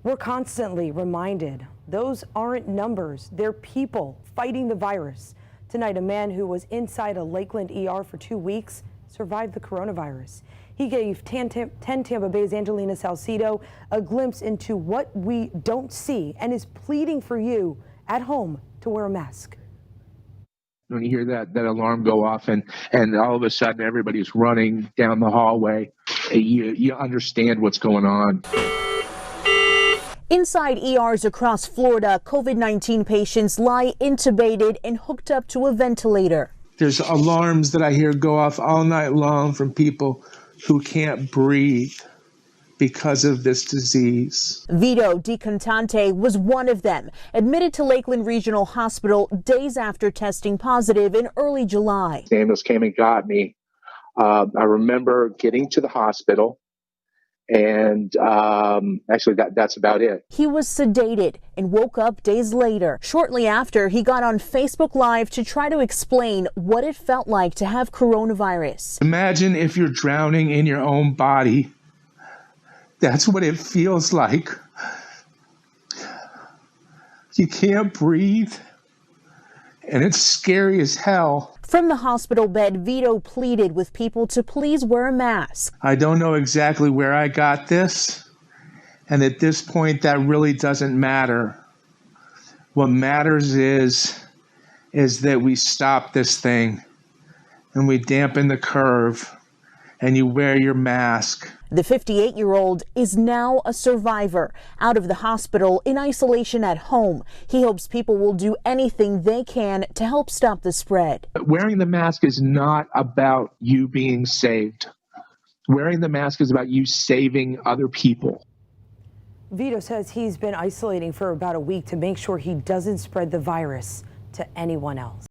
We're constantly reminded those aren't numbers, they're people fighting the virus. Tonight, a man who was inside a Lakeland ER for 2 weeks survived the coronavirus. He gave 10 Tampa Bay's Angelina Salcido a glimpse into what we don't see and is pleading for you at home to wear a mask. When you hear that alarm go off and all of a sudden everybody's running down the hallway, you understand what's going on. Inside ERs across Florida, COVID-19 patients lie intubated and hooked up to a ventilator. There's alarms that I hear go off all night long from people who can't breathe because of this disease. Vito Di Cantante was one of them, admitted to Lakeland Regional Hospital days after testing positive in early July. Ambulance came and got me. I remember getting to the hospital, and actually that's about it. He was sedated and woke up days later. Shortly after, he got on Facebook Live to try to explain what it felt like to have coronavirus. Imagine if you're drowning in your own body. That's what it feels like. You can't breathe, and it's scary as hell. From the hospital bed, Vito pleaded with people to please wear a mask. I don't know exactly where I got this, and at this point, that really doesn't matter. What matters is that we stop this thing, and we dampen the curve, and you wear your mask. The 58-year-old is now a survivor, out of the hospital in isolation at home. He hopes people will do anything they can to help stop the spread. Wearing the mask is not about you being saved. Wearing the mask is about you saving other people. Vito says he's been isolating for about a week to make sure he doesn't spread the virus to anyone else.